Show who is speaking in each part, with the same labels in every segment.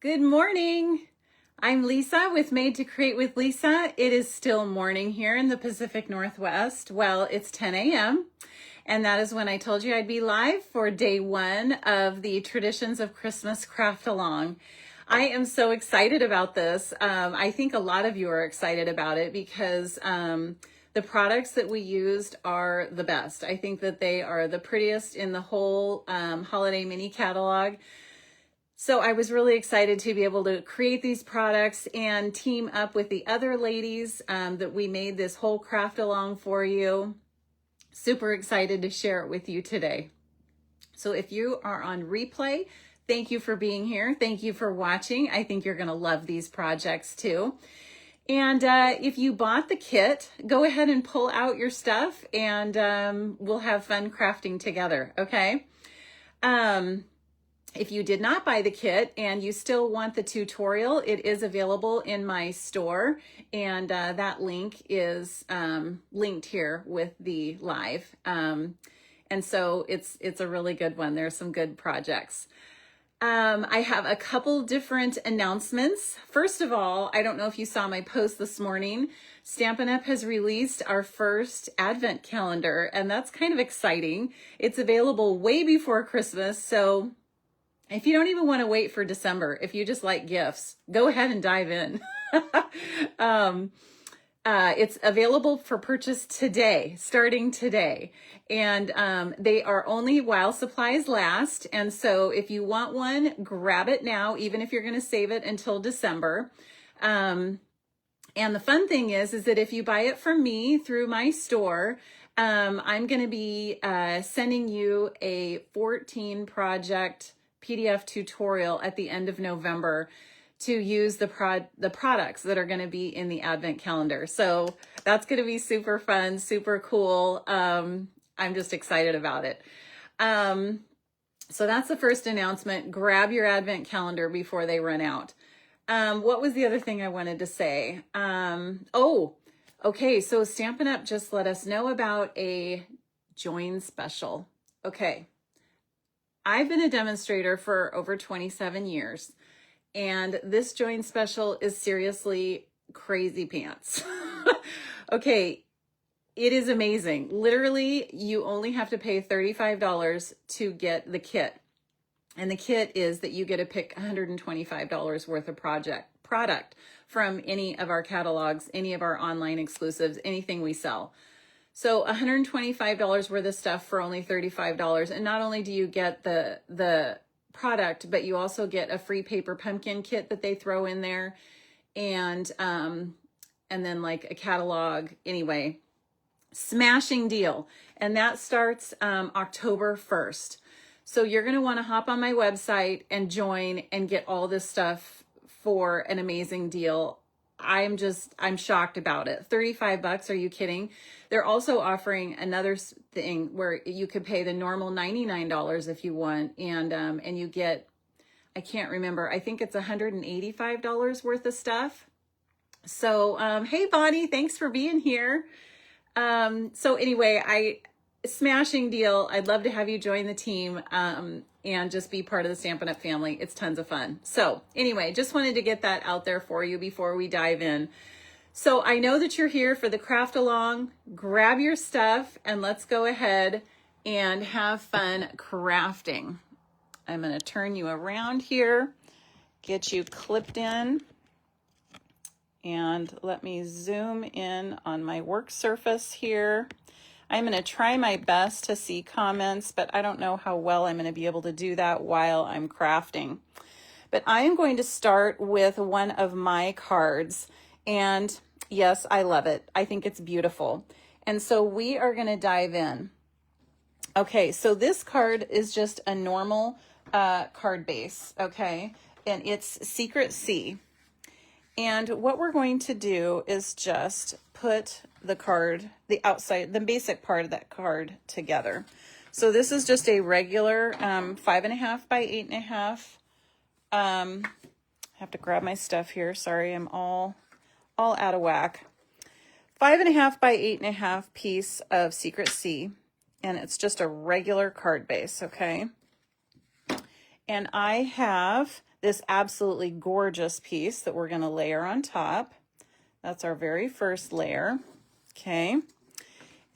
Speaker 1: Good morning. I'm Lisa with Made to Create with Lisa. It is still morning here in the Pacific Northwest. Well, it's 10 a.m. and that is when I told you I'd be live for day one of the Traditions of Christmas Craft Along. I am so excited about this. I think a lot of you are excited about it because the products that we used are the best. I think that they are the prettiest in the whole holiday mini catalog. So I was really excited to be able to create these products and team up with the other ladies that we made this whole craft along for you. Super excited to share it with you today. So if you are on replay, thank you for being here. Thank you for watching. I think you're going to love these projects too. And if you bought the kit, go ahead and pull out your stuff and we'll have fun crafting together, okay? If you did not buy the kit and you still want the tutorial, it is available in my store, and that link is linked here with the live. And so it's a really good one. There's some good projects. I have a couple different announcements. First of all, I don't know if you saw my post this morning. Stampin' Up! Has released our first advent calendar, and that's kind of exciting. It's available way before Christmas, so if you don't even want to wait for December, if you just like gifts, go ahead and dive in. It's available for purchase today, starting today. And they are only while supplies last. And so if you want one, grab it now, even if you're going to save it until December. And the fun thing is that if you buy it from me through my store, I'm going to be sending you a 14 project PDF tutorial at the end of November to use the products that are going to be in the advent calendar. So that's going to be super fun, super cool. I'm just excited about it. So that's the first announcement. Grab your advent calendar before they run out. What was the other thing I wanted to say? Okay. So Stampin' Up! Just let us know about a join special. Okay. I've been a demonstrator for over 27 years, and this join special is seriously crazy pants. Okay, it is amazing. Literally, you only have to pay $35 to get the kit. And the kit is that you get to pick $125 worth of product from any of our catalogs, any of our online exclusives, anything we sell. So $125 worth of stuff for only $35. And not only do you get the product, but you also get a free paper pumpkin kit that they throw in there. And then like a catalog. Anyway, smashing deal. And that starts October 1st. So you're going to want to hop on my website and join and get all this stuff for an amazing deal. I'm shocked about it. 35 bucks. Are you kidding? They're also offering another thing where you could pay the normal $99 if you want. And you get, I can't remember, I think it's $185 worth of stuff. So, hey Bonnie, thanks for being here. So anyway, smashing deal. I'd love to have you join the team. And just be part of the Stampin' Up! Family. It's tons of fun. So anyway, just wanted to get that out there for you before we dive in. So I know that you're here for the craft along. Grab your stuff and let's go ahead and have fun crafting. I'm going to turn you around here, get you clipped in, and let me zoom in on my work surface here. I'm going to try my best to see comments, but I don't know how well I'm going to be able to do that while I'm crafting. But I am going to start with one of my cards. And yes, I love it. I think it's beautiful. And so we are going to dive in. Okay, so this card is just a normal card base, okay? And it's Secret C. And what we're going to do is just put the card, the basic part of that card together. So this is just a regular 5.5 by 8.5. I have to grab my stuff here. Sorry, I'm all out of whack. 5.5 by 8.5 piece of Secret C. And it's just a regular card base, okay? And I have this absolutely gorgeous piece that we're going to layer on top. That's our very first layer. Okay.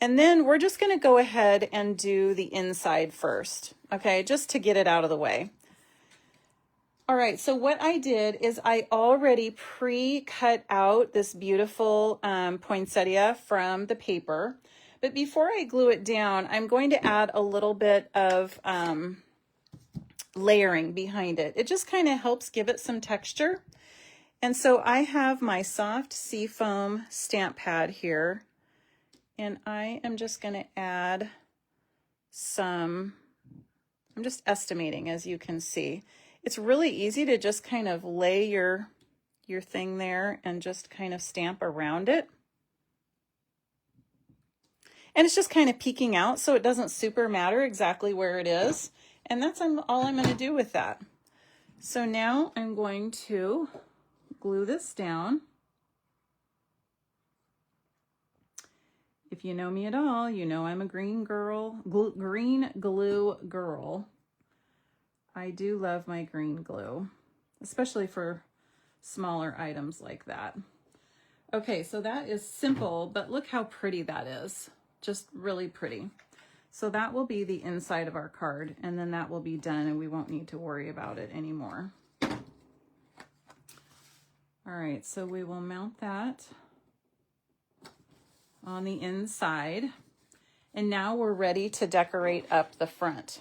Speaker 1: And then we're just going to go ahead and do the inside first. Okay, just to get it out of the way. All right, so what I did is I already pre-cut out this beautiful poinsettia from the paper. But before I glue it down, I'm going to add a little bit of layering behind it. It just kind of helps give it some texture. And so I have my soft seafoam stamp pad here, and I am just going to add some, I'm just estimating, as you can see. It's really easy to just kind of lay your thing there and just kind of stamp around it. And it's just kind of peeking out, so it doesn't super matter exactly where it is. And that's all I'm going to do with that. So now I'm going to glue this down. If you know me at all, you know I'm a green glue girl. I do love my green glue, especially for smaller items like that. Okay, so that is simple, but look how pretty that is. Just really pretty. So that will be the inside of our card, and then that will be done and we won't need to worry about it anymore. All right, so we will mount that on the inside. And now we're ready to decorate up the front.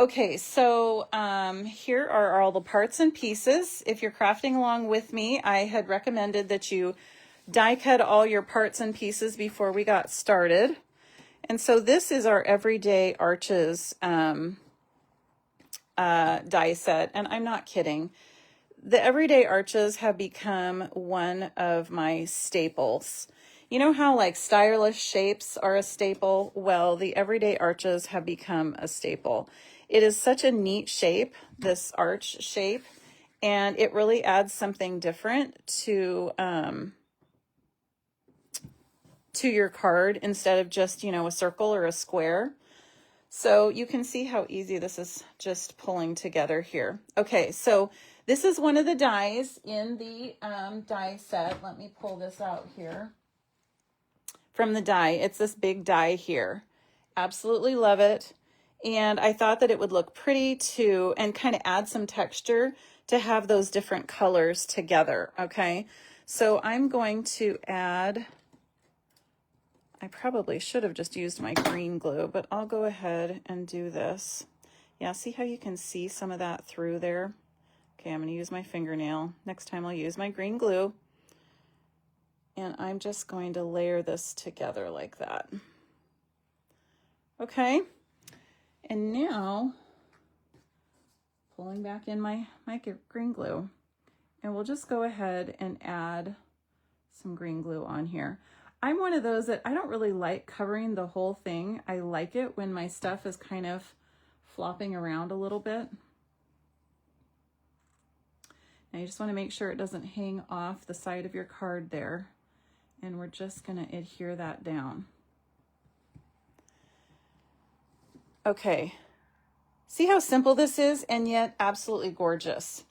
Speaker 1: Okay, so here are all the parts and pieces. If you're crafting along with me, I had recommended that you die cut all your parts and pieces before we got started. And so this is our Everyday Arches die set, and I'm not kidding. The Everyday Arches have become one of my staples. You know how like stylish shapes are a staple? Well, the Everyday Arches have become a staple. It is such a neat shape, this arch shape, and it really adds something different to your card instead of just, you know, a circle or a square. So you can see how easy this is just pulling together here. Okay, so this is one of the dies in the die set. Let me pull this out here from the die. It's this big die here. Absolutely love it. And I thought that it would look pretty too, and kind of add some texture to have those different colors together. Okay, so I'm going to add, I probably should have just used my green glue, but I'll go ahead and do this. Yeah, see how you can see some of that through there? Okay, I'm going to use my fingernail. Next time I'll use my green glue. And I'm just going to layer this together like that. Okay, and now pulling back in my green glue, and we'll just go ahead and add some green glue on here. I'm one of those that I don't really like covering the whole thing. I like it when my stuff is kind of flopping around a little bit. Now you just want to make sure it doesn't hang off the side of your card there. And we're just going to adhere that down. Okay, see how simple this is, and yet absolutely gorgeous.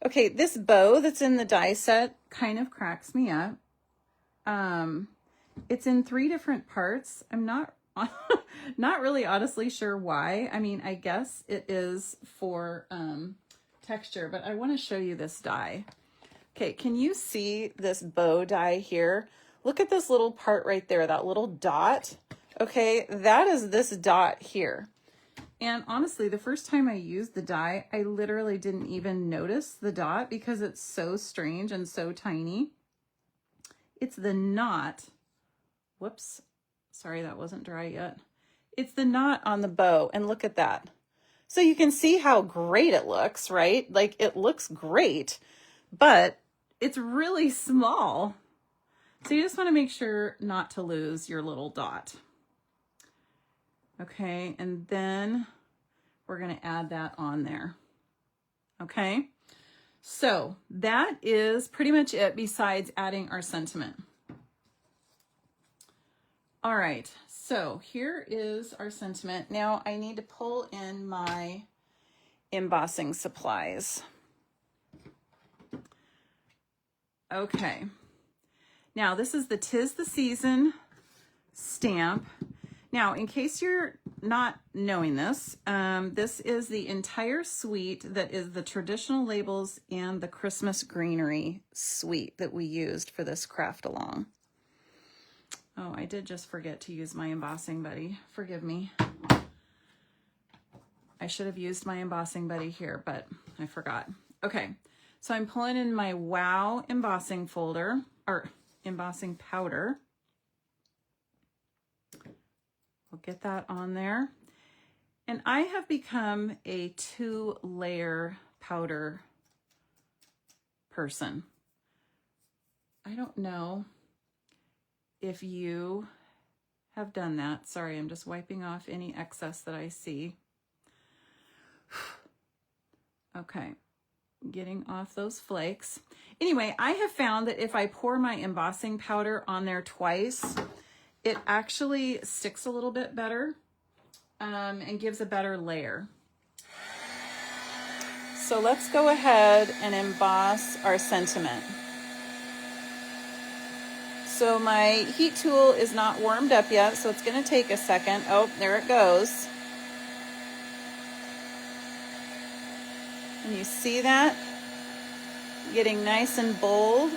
Speaker 1: Okay, this bow that's in the die set kind of cracks me up. It's in 3 different parts. I'm not really honestly sure why. I mean, I guess it is for texture, but I want to show you this die. Okay, can you see this bow die here? Look at this little part right there, that little dot. Okay, that is this dot here. And honestly, the first time I used the die, I literally didn't even notice the dot because it's so strange and so tiny. It's the knot. Whoops, sorry, that wasn't dry yet. It's the knot on the bow, and look at that. So you can see how great it looks, right? Like, it looks great, but it's really small. So you just want to make sure not to lose your little dot. Okay, and then we're going to add that on there. Okay, so that is pretty much it besides adding our sentiment. All right, so here is our sentiment. Now I need to pull in my embossing supplies. Okay, now this is the 'Tis the Season stamp. Now, in case you're not knowing this, this is the entire suite that is the traditional labels and the Christmas greenery suite that we used for this craft along. Oh, I did just forget to use my embossing buddy. Forgive me. I should have used my embossing buddy here, but I forgot. Okay, so I'm pulling in my Wow embossing folder, or embossing powder. We'll get that on there. And I have become a 2-layer powder person. I don't know if you have done that. Sorry, I'm just wiping off any excess that I see. Okay, getting off those flakes. Anyway, I have found that if I pour my embossing powder on there twice, it actually sticks a little bit better and gives a better layer. So let's go ahead and emboss our sentiment. So my heat tool is not warmed up yet, so it's going to take a second. Oh, there it goes. And you see that? Getting nice and bold.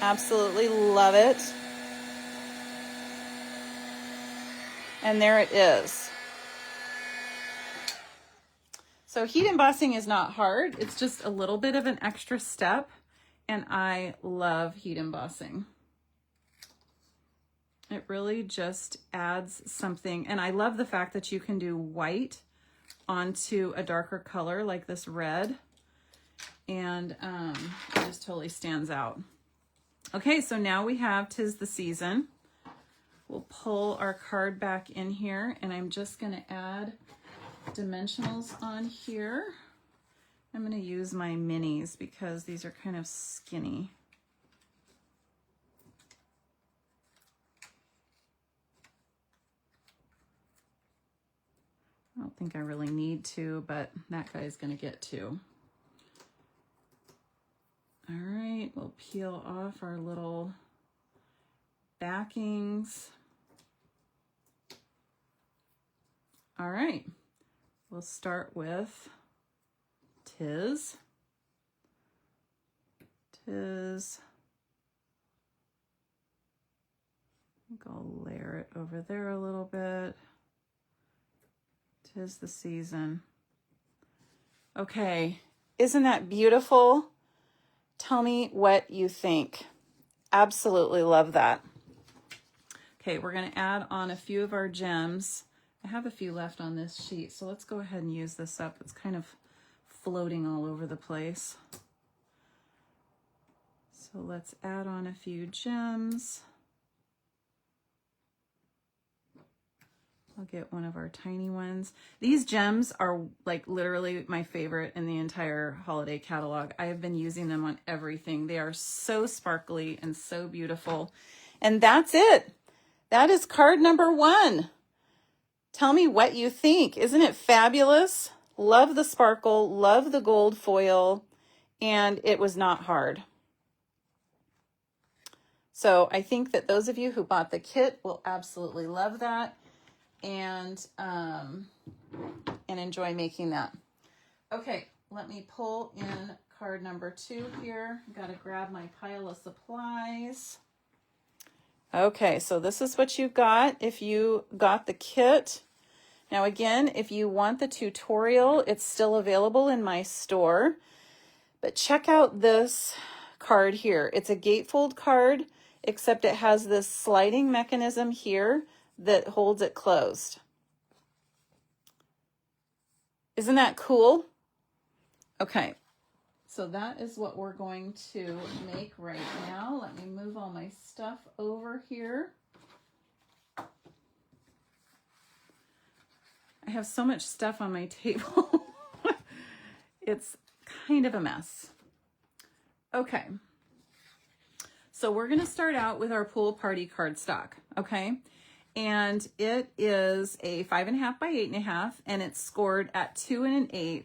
Speaker 1: Absolutely love it. And there it is. So heat embossing is not hard. It's just a little bit of an extra step. And I love heat embossing. It really just adds something. And I love the fact that you can do white onto a darker color like this red. And it just totally stands out. Okay, so now we have 'Tis the Season. We'll pull our card back in here, and I'm just going to add dimensionals on here. I'm going to use my minis because these are kind of skinny. I don't think I really need to, but that guy's going to get 2. All right, we'll peel off our little backings. All right, we'll start with 'Tis. 'Tis. I think I'll layer it over there a little bit. 'Tis the Season. Okay, isn't that beautiful? Tell me what you think. Absolutely love that. Okay, we're going to add on a few of our gems. I have a few left on this sheet, so let's go ahead and use this up. It's kind of floating all over the place. So let's add on a few gems. I'll get one of our tiny ones. These gems are like literally my favorite in the entire holiday catalog. I have been using them on everything. They are so sparkly and so beautiful. And that's it. That is card number 1. Tell me what you think. Isn't it fabulous? Love the sparkle, love the gold foil, and it was not hard. So I think that those of you who bought the kit will absolutely love that and enjoy making that. Okay, let me pull in card number 2 here. Got to grab my pile of supplies. Okay, so this is what you got if you got the kit. Now again, if you want the tutorial, it's still available in my store. But check out this card here. It's a gatefold card, except it has this sliding mechanism here that holds it closed. Isn't that cool? Okay, so that is what we're going to make right now. Let me move all my stuff over here. I have so much stuff on my table. It's kind of a mess. Okay, so we're going to start out with our pool party cardstock, okay? and it is a 5.5 by 8.5, and it's scored at 2 1/8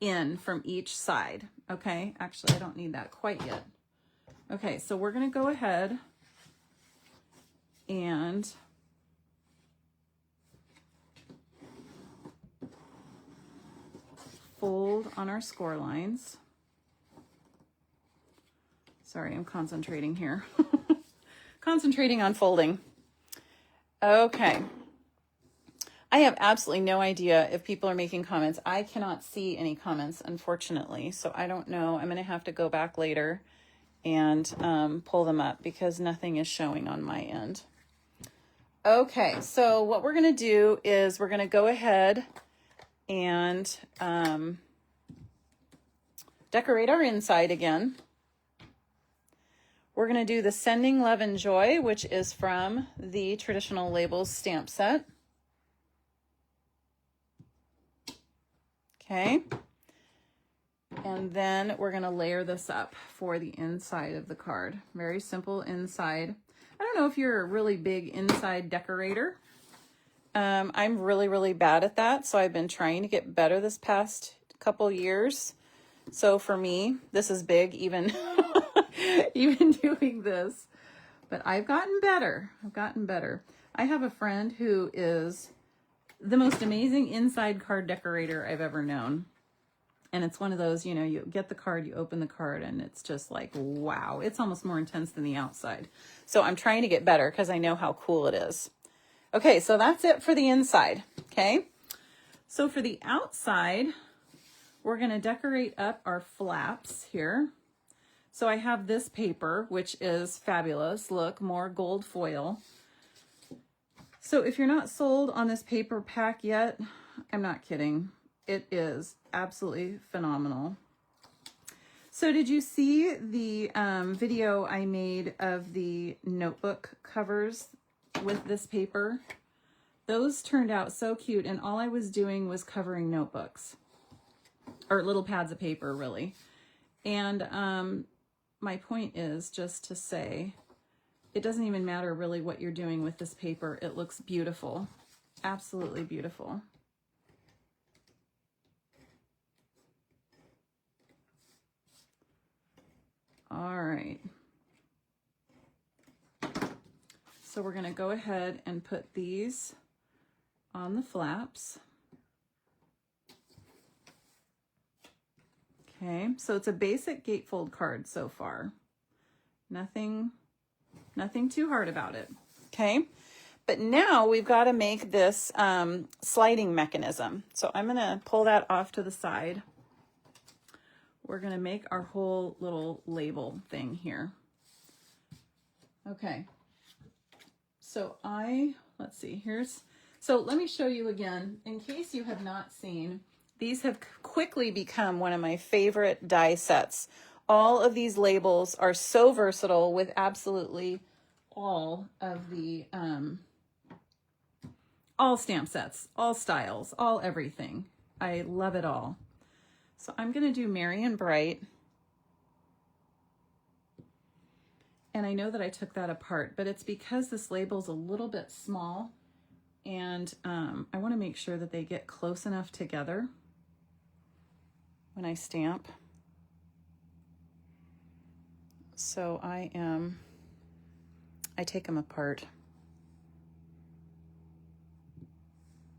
Speaker 1: in from each side. Okay, actually I don't need that quite yet. Okay, so we're going to go ahead and fold on our score lines. Sorry, I'm concentrating here. Concentrating on folding. Okay. I have absolutely no idea if people are making comments. I cannot see any comments, unfortunately, so I don't know. I'm going to have to go back later and pull them up because nothing is showing on my end. Okay, so what we're going to do is we're going to go ahead and decorate our inside again. We're going to do the Sending Love and Joy, which is from the Traditional Labels stamp set. Okay. And then we're going to layer this up for the inside of the card. Very simple inside. I don't know if you're a really big inside decorator. I'm really bad at that, so I've been trying to get better this past couple years. So for me, this is big, even even doing this. But I've gotten better. I have a friend who is the most amazing inside card decorator I've ever known. And it's one of those, you know, you get the card, you open the card, and it's just like, wow. It's almost more intense than the outside. So I'm trying to get better because I know how cool it is. Okay, so that's it for the inside, okay? So for the outside, we're going to decorate up our flaps here. So I have this paper, which is fabulous. Look, more gold foil. So if you're not sold on this paper pack yet, I'm not kidding. It is absolutely phenomenal. So did you see the video I made of the notebook covers with this paper? Those turned out so cute, and all I was doing was covering notebooks, or little pads of paper, really. And my point is just to say, it doesn't even matter really what you're doing with this paper. It looks beautiful, absolutely beautiful. All right. So we're going to go ahead and put these on the flaps. Okay, so it's a basic gatefold card so far. Nothing too hard about it. Okay, but now we've got to make this sliding mechanism. So I'm going to pull that off to the side. We're going to make our whole little label thing here. Okay. So let's see, so let me show you again, in case you have not seen, these have quickly become one of my favorite die sets. All of these labels are so versatile with absolutely all of the, all stamp sets, all styles, all everything. I love it all. So I'm going to do Merry and Bright. And I know that I took that apart, but it's because this label's a little bit small, and I want to make sure that they get close enough together when I stamp. So I take them apart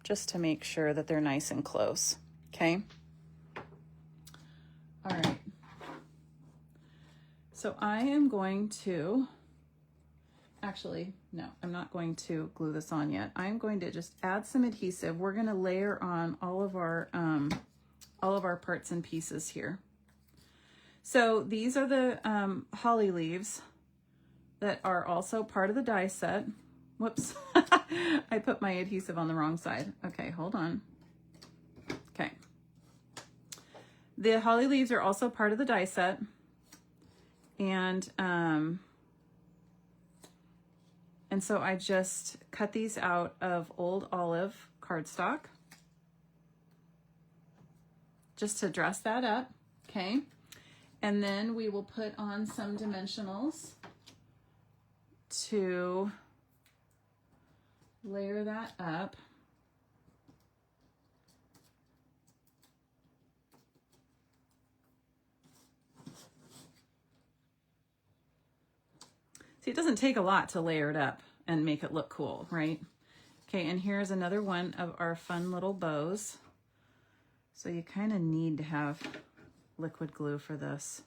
Speaker 1: just to make sure that they're nice and close, okay? All right. So I am going to, actually, no, I'm not going to glue this on yet. I'm going to just add some adhesive. We're going to layer on all of our parts and pieces here. So these are the holly leaves that are also part of the die set. Whoops, I put my adhesive on the wrong side. Okay, hold on. Okay. The holly leaves are also part of the die set. And so I just cut these out of Old Olive cardstock just to dress that up, okay? And then we will put on some dimensionals to layer that up. See, it doesn't take a lot to layer it up and make it look cool, right? Okay, and here's another one of our fun little bows. So you kind of need to have liquid glue for this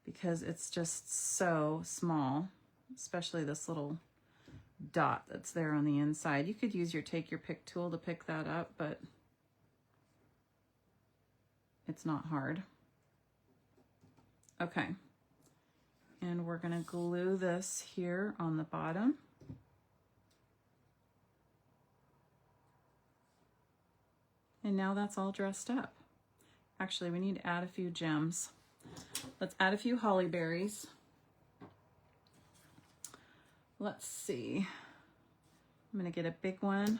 Speaker 1: because it's just so small, especially this little dot that's there on the inside. You could use your take your pick tool to pick that up, but it's not hard. Okay. And we're going to glue this here on the bottom. And now that's all dressed up. Actually, we need to add a few gems. Let's add a few holly berries. Let's see. I'm going to get a big one.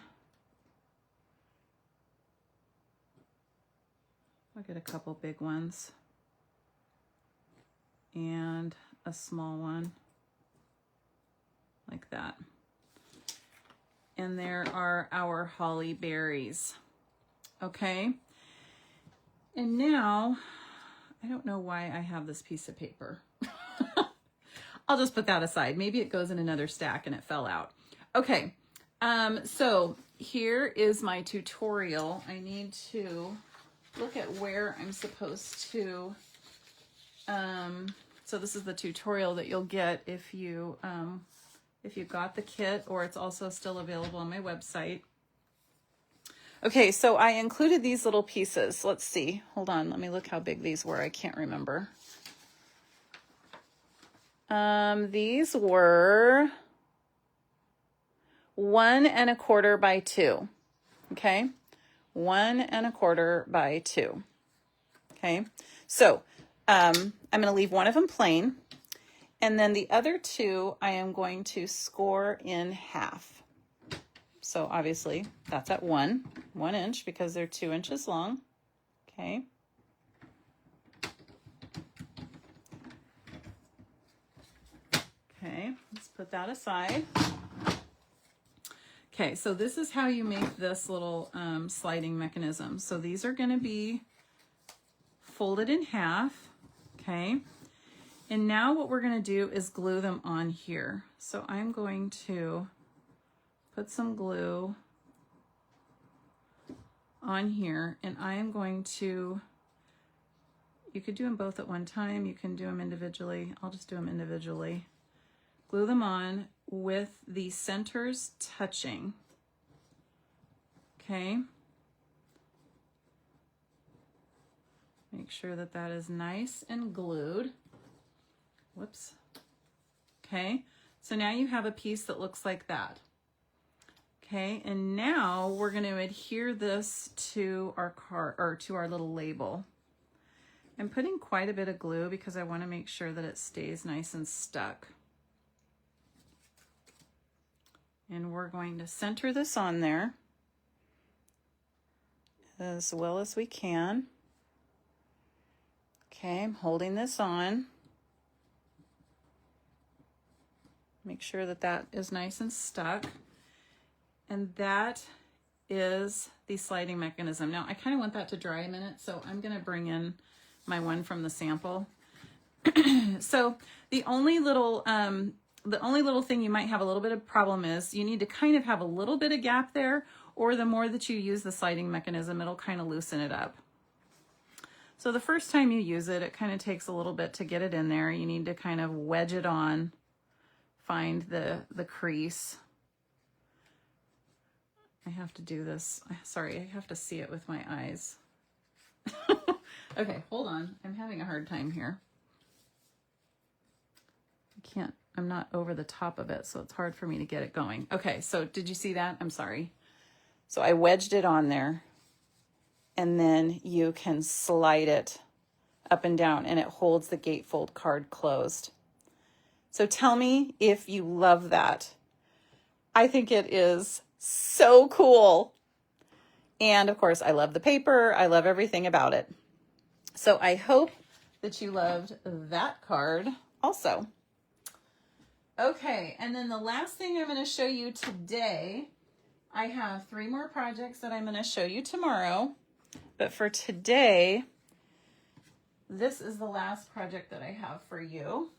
Speaker 1: I'll get a couple big ones. And a small one like that. And there are our holly berries. Okay. And now, I don't know why I have this piece of paper. I'll just put that aside. Maybe it goes in another stack and it fell out. Okay. So here is my tutorial. I need to look at where I'm supposed to, so this is the tutorial that you'll get if you got the kit, or it's also still available on my website. Okay, so I included these little pieces. Let's see. Hold on. Let me look how big these were. I can't remember. These were 1 1/4 by 2. Okay, 1 1/4 by 2. Okay, so I'm going to leave one of them plain, and then the other two I am going to score in half. So obviously that's at 1 inch because they're 2 inches long. Okay. Okay, let's put that aside. Okay, so this is how you make this little sliding mechanism. So these are going to be folded in half. Okay, and now what we're going to do is glue them on here. So I'm going to put some glue on here, and I am going to, you could do them both at one time, you can do them individually. I'll just do them individually. Glue them on with the centers touching. Okay. Make sure that that is nice and glued. Whoops. Okay, so now you have a piece that looks like that. Okay, and now we're going to adhere this to our card, or to our little label. I'm putting quite a bit of glue because I want to make sure that it stays nice and stuck. And we're going to center this on there as well as we can. Okay, I'm holding this on. Make sure that that is nice and stuck. And that is the sliding mechanism. Now I kind of want that to dry a minute, so I'm going to bring in my one from the sample. So the only little thing you might have a little bit of problem is you need to kind of have a little bit of gap there, or the more that you use the sliding mechanism, it'll kind of loosen it up. So the first time you use it, it kind of takes a little bit to get it in there. You need to kind of wedge it on, find the crease. I have to do this. Sorry, I have to see it with my eyes. Okay, hold on. I'm having a hard time here. I'm not over the top of it, so it's hard for me to get it going. Okay, so did you see that? I'm sorry. So I wedged it on there, and then you can slide it up and down, and it holds the gatefold card closed. So tell me if you love that. I think it is so cool. And of course, I love the paper. I love everything about it. So I hope that you loved that card also. Okay, and then the last thing I'm going to show you today, I have 3 more projects that I'm going to show you tomorrow. But for today, this is the last project that I have for you.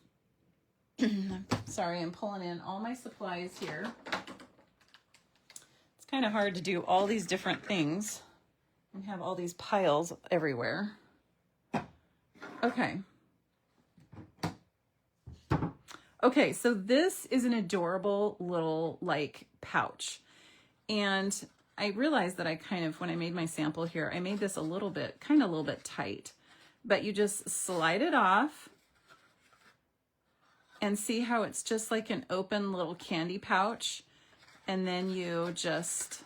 Speaker 1: Sorry, I'm pulling in all my supplies here. It's kind of hard to do all these different things and have all these piles everywhere. Okay. Okay, so this is an adorable little like pouch. And I realized that I kind of, when I made my sample here, I made this a little bit tight. But you just slide it off and see how it's just like an open little candy pouch. And then you just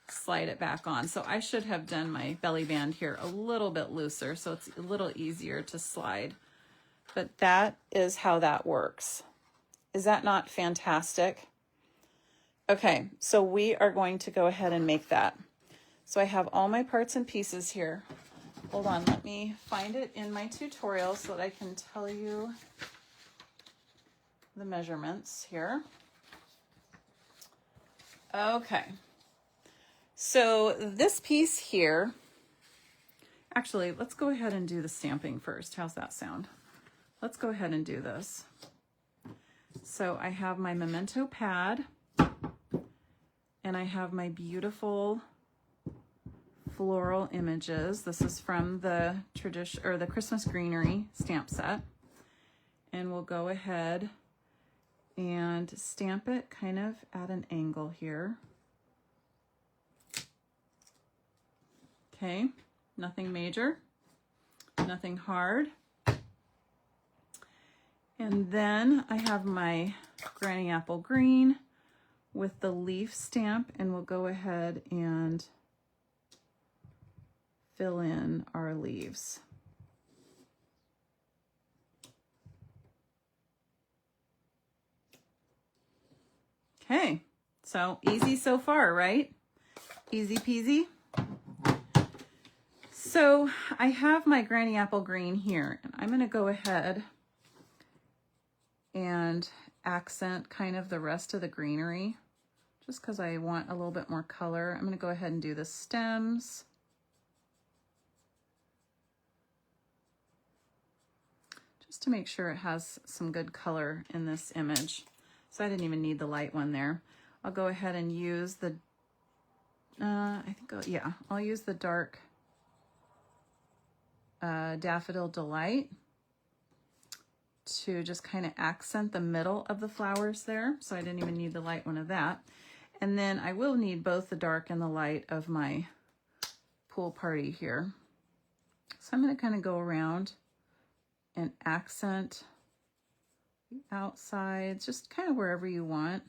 Speaker 1: slide it back on. So I should have done my belly band here a little bit looser so it's a little easier to slide. But that is how that works. Is that not fantastic? Okay, so we are going to go ahead and make that. So I have all my parts and pieces here. Hold on, let me find it in my tutorial so that I can tell you the measurements here. Okay, so this piece here, actually, let's go ahead and do the stamping first. How's that sound? Let's go ahead and do this. So I have my memento pad and I have my beautiful floral images. This is from the tradition or the Christmas greenery stamp set. And we'll go ahead and stamp it kind of at an angle here. Okay, nothing major, nothing hard. And then I have my Granny Apple Green with the leaf stamp, and we'll go ahead and fill in our leaves. Okay, so easy so far, right? Easy peasy. So I have my Granny Apple Green here, and I'm going to go ahead and accent kind of the rest of the greenery just because I want a little bit more color. I'm going to go ahead and do the stems. Just to make sure it has some good color in this image. So I didn't even need the light one there. I'll go ahead and use the, I'll use the dark Daffodil Delight to just kind of accent the middle of the flowers there. So I didn't even need the light one of that. And then I will need both the dark and the light of my pool party here. So I'm going to kind of go around and accent the outsides, just kind of wherever you want.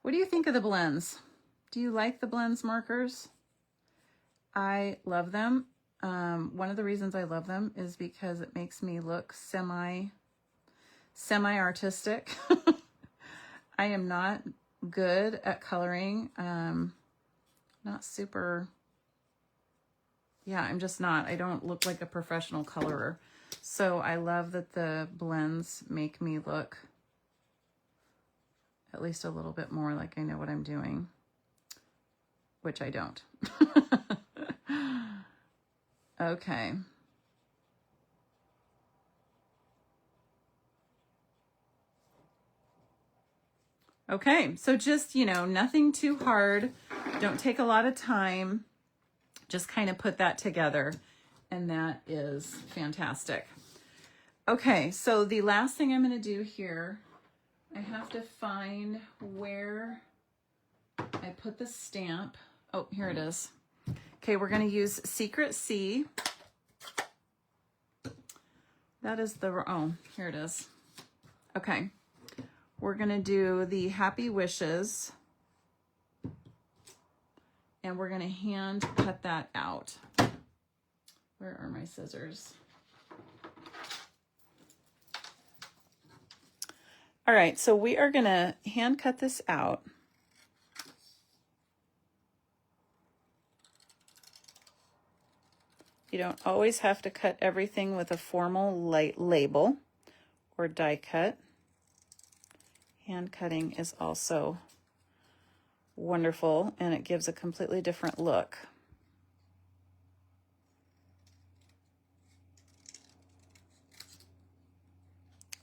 Speaker 1: What do you think of the blends? Do you like the blends markers? I love them. One of the reasons I love them is because it makes me look semi-artistic. I am not good at coloring. Not super, I'm just not. I don't look like a professional colorer. So I love that the blends make me look at least a little bit more like I know what I'm doing, which I don't. Okay. Okay, so just, nothing too hard. Don't take a lot of time. Just kind of put that together, and that is fantastic. Okay, so the last thing I'm going to do here, I have to find where I put the stamp. Oh, here it is. Okay, we're going to use Secret C. That is here it is. Okay, we're going to do the Happy Wishes. And we're going to hand cut that out. Where are my scissors? All right, so we are going to hand cut this out. You don't always have to cut everything with a formal light label or die cut. hand cutting is also wonderful, and it gives a completely different look.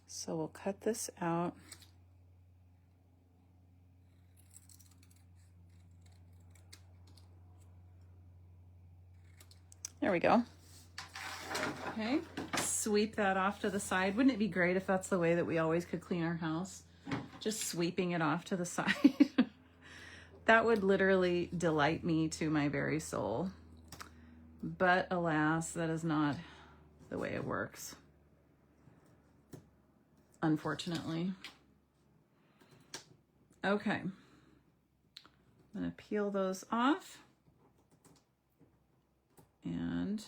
Speaker 1: So we'll cut this out. There we go. Okay, sweep that off to the side. Wouldn't it be great if that's the way that we always could clean our house? Just sweeping it off to the side. That would literally delight me to my very soul. But alas, that is not the way it works, unfortunately. Okay, I'm gonna peel those off, and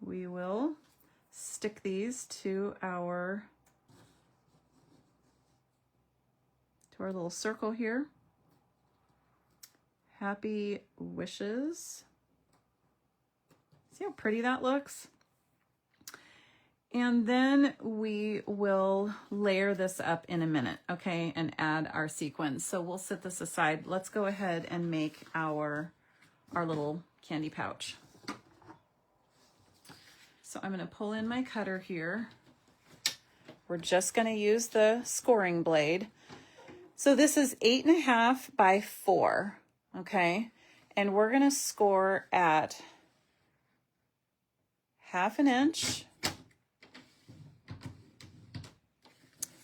Speaker 1: we will stick these to our little circle here. Happy wishes. See how pretty that looks? And then we will layer this up in a minute, okay, and add our sequins. So we'll set this aside. Let's go ahead and make our little candy pouch. So I'm gonna pull in my cutter here. We're just gonna use the scoring blade. So this is 8.5 by 4, okay? And we're gonna score at 1/2 inch,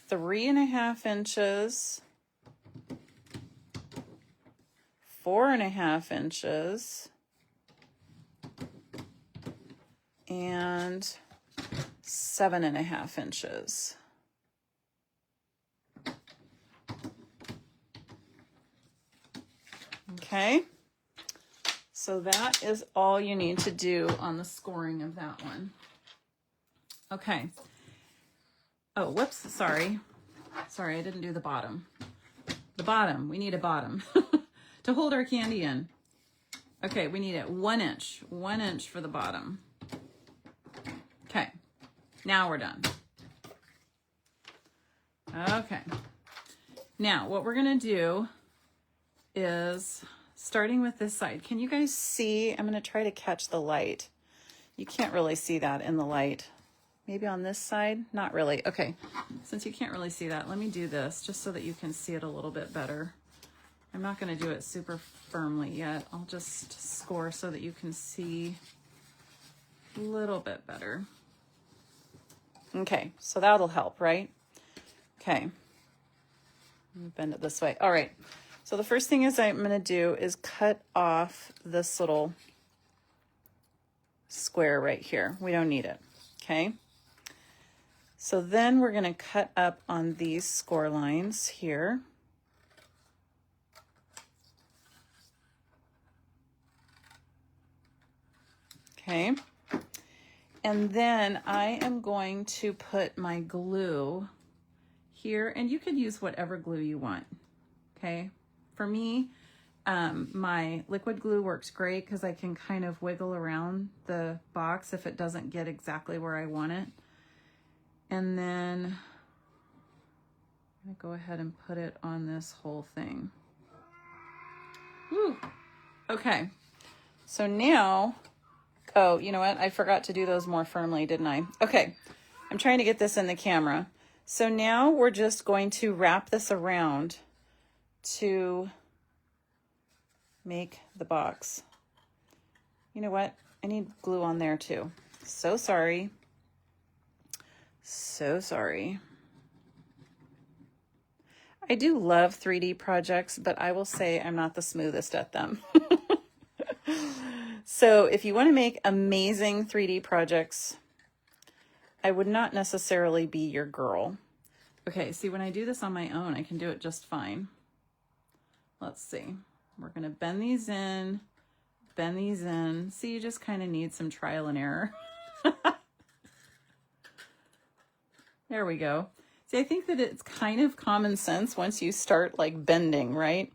Speaker 1: 3.5 inches, 4.5 inches, and 7.5 inches. Okay, so that is all you need to do on the scoring of that one. Okay. Oh, whoops, sorry. Sorry, I didn't do the bottom. The bottom, we need a bottom to hold our candy in. Okay, we need it 1 inch, 1 inch for the bottom. Okay, now we're done. Okay, now what we're gonna do is, starting with this side, can you guys see? I'm gonna try to catch the light. You can't really see that in the light. Maybe on this side? Not really. Okay, since you can't really see that, let me do this just so that you can see it a little bit better. I'm not gonna do it super firmly yet. I'll just score so that you can see a little bit better. Okay, so that'll help, right? Okay, let me bend it this way. All right, so the first thing is I'm gonna do is cut off this little square right here. We don't need it, okay? So then we're gonna cut up on these score lines here. Okay, and then I am going to put my glue here, and you could use whatever glue you want, okay? For me, my liquid glue works great because I can kind of wiggle around the box if it doesn't get exactly where I want it. And then I'm gonna go ahead and put it on this whole thing. Woo. Okay, so now, oh, you know what? I forgot to do those more firmly, didn't I? Okay, I'm trying to get this in the camera. So now we're just going to wrap this around to make the box. You know what? I need glue on there too. So sorry. So sorry. I do love 3D projects, but I will say I'm not the smoothest at them. So if you want to make amazing 3D projects, I would not necessarily be your girl. Okay, see, when I do this on my own, I can do it just fine. Let's see. We're going to bend these in, bend these in. See, you just kind of need some trial and error. There we go. See, I think that it's kind of common sense once you start like bending, right?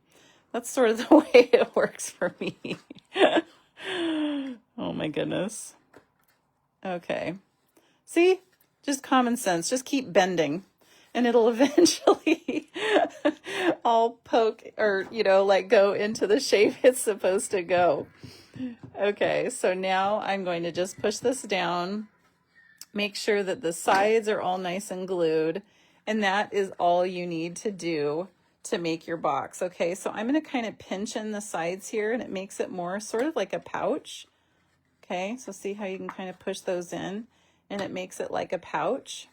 Speaker 1: That's sort of the way it works for me. Oh my goodness. Okay. See, just common sense. Just keep bending. and it'll eventually all poke or, you know, like go into the shape it's supposed to go. Okay, so now I'm going to just push this down, make sure that the sides are all nice and glued, and that is all you need to do to make your box. Okay, so I'm going to kind of pinch in the sides here, and it makes it more sort of like a pouch. Okay, so see how you can kind of push those in, and it makes it like a pouch.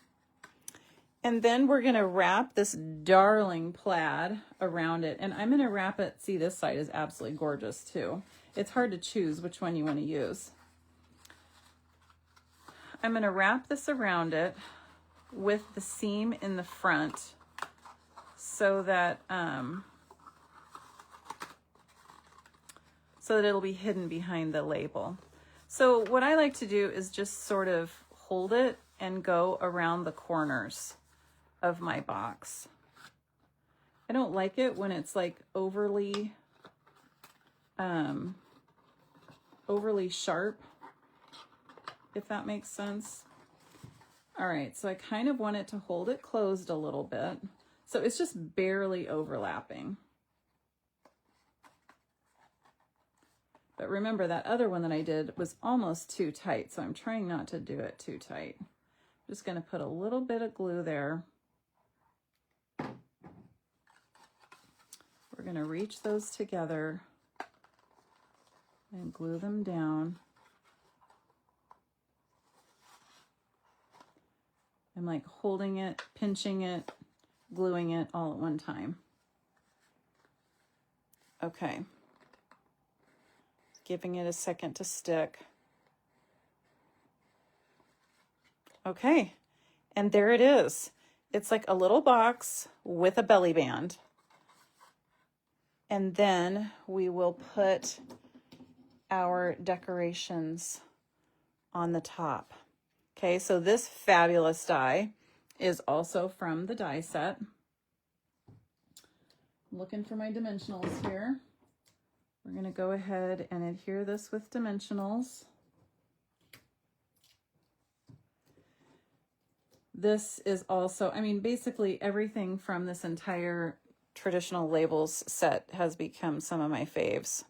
Speaker 1: And then we're going to wrap this darling plaid around it, and I'm going to wrap it. See, this side is absolutely gorgeous too. It's hard to choose which one you want to use. I'm going to wrap this around it with the seam in the front so that it'll be hidden behind the label. So what I like to do is just sort of hold it and go around the corners of my box. I don't like it when it's like overly sharp, if that makes sense. All right, so I kind of want it to hold it closed a little bit. So it's just barely overlapping. But remember, that other one that I did was almost too tight, so I'm trying not to do it too tight. I'm just going to put a little bit of glue there. We're going to reach those together and glue them down. I'm like holding it, pinching it, gluing it all at one time. Okay. Giving it a second to stick. Okay, and there it is. It's like a little box with a belly band. And then we will put our decorations on the top. Okay, so this fabulous die is also from the die set. I'm looking for my dimensionals here. We're going to go ahead and adhere this with dimensionals. This is also, I mean, basically everything from this entire traditional labels set has become some of my faves.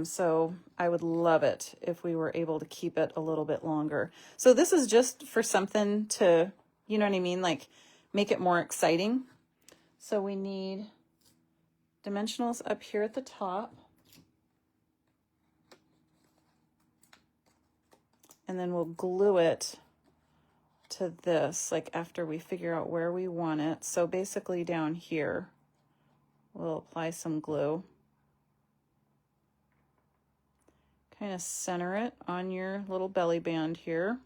Speaker 1: So I would love it if we were able to keep it a little bit longer. So this is just for something to, you know what I mean, like make it more exciting. So we need dimensionals up here at the top. And then we'll glue it to this, like after we figure out where we want it. So basically down here, we'll apply some glue. Kind of center it on your little belly band here.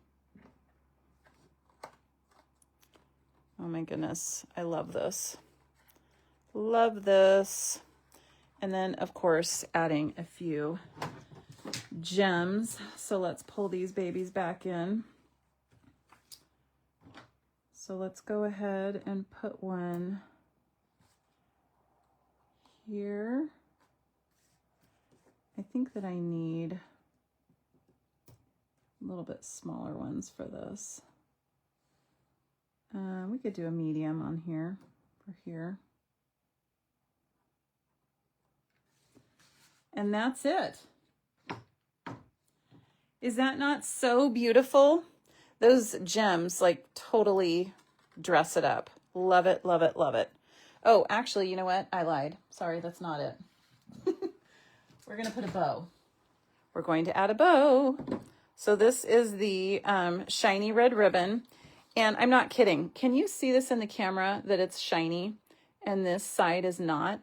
Speaker 1: Oh my goodness, I love this. Love this. And then of course adding a few gems. So let's pull these babies back in. So let's go ahead and put one here. I think that I need a little bit smaller ones for this. We could do a medium on here, for here. And that's it. Is that not so beautiful? Those gems like totally dress it up. Love it, love it, love it. Oh, actually, you know what? I lied. Sorry, that's not it. We're going to put a bow. We're going to add a bow. So this is the shiny red ribbon. And I'm not kidding. Can you see this in the camera that it's shiny and this side is not?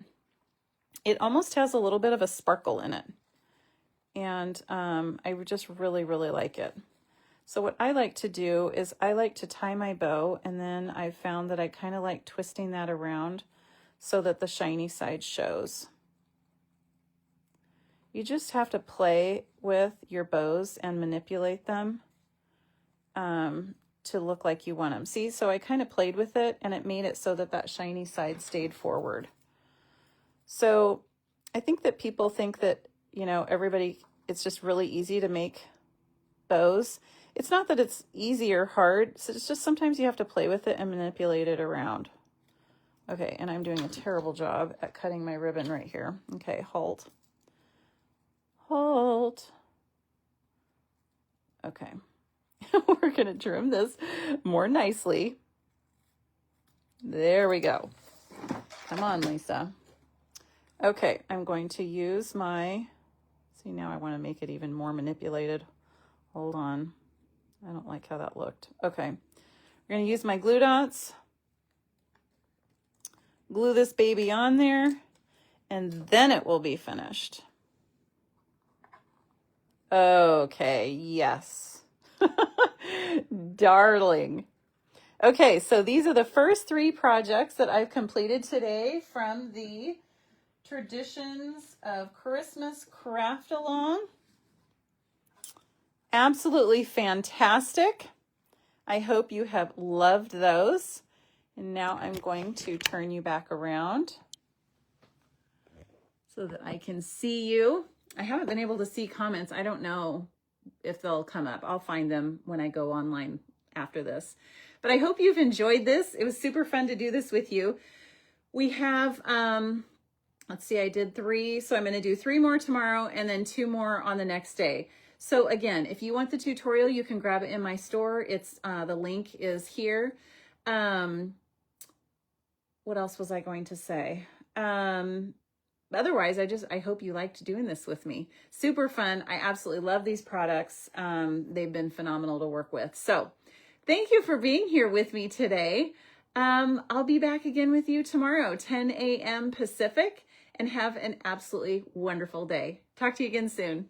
Speaker 1: It almost has a little bit of a sparkle in it. And I just really, really like it. So what I like to do is I like to tie my bow, and then I found that I kind of like twisting that around so that the shiny side shows. You just have to play with your bows and manipulate them to look like you want them. See, so I kind of played with it and it made it so that that shiny side stayed forward. So I think that people think that, you know, everybody, it's just really easy to make bows. It's not that it's easy or hard. It's just sometimes you have to play with it and manipulate it around. Okay, and I'm doing a terrible job at cutting my ribbon right here. Okay, halt. Halt. Okay. We're going to trim this more nicely. There we go. Come on, Lisa. Okay, I'm going to use my, see, now I want to make it even more manipulated. Hold on. I don't like how that looked. Okay, we're going to use my glue dots. Glue this baby on there, and then it will be finished. Okay, yes. Darling. Okay, so these are the first 3 projects that I've completed today from the Traditions of Christmas Craft Along. Absolutely fantastic. I hope you have loved those. And now I'm going to turn you back around so that I can see you. I haven't been able to see comments. I don't know if they'll come up. I'll find them when I go online after this. But I hope you've enjoyed this. It was super fun to do this with you. We have, let's see, I did 3. So I'm going to do 3 more tomorrow and then 2 more on the next day. So again, if you want the tutorial, you can grab it in my store. It's the link is here. What else was I going to say? Otherwise, I hope you liked doing this with me. Super fun. I absolutely love these products. They've been phenomenal to work with. So thank you for being here with me today. I'll be back again with you tomorrow, 10 a.m. Pacific, and have an absolutely wonderful day. Talk to you again soon.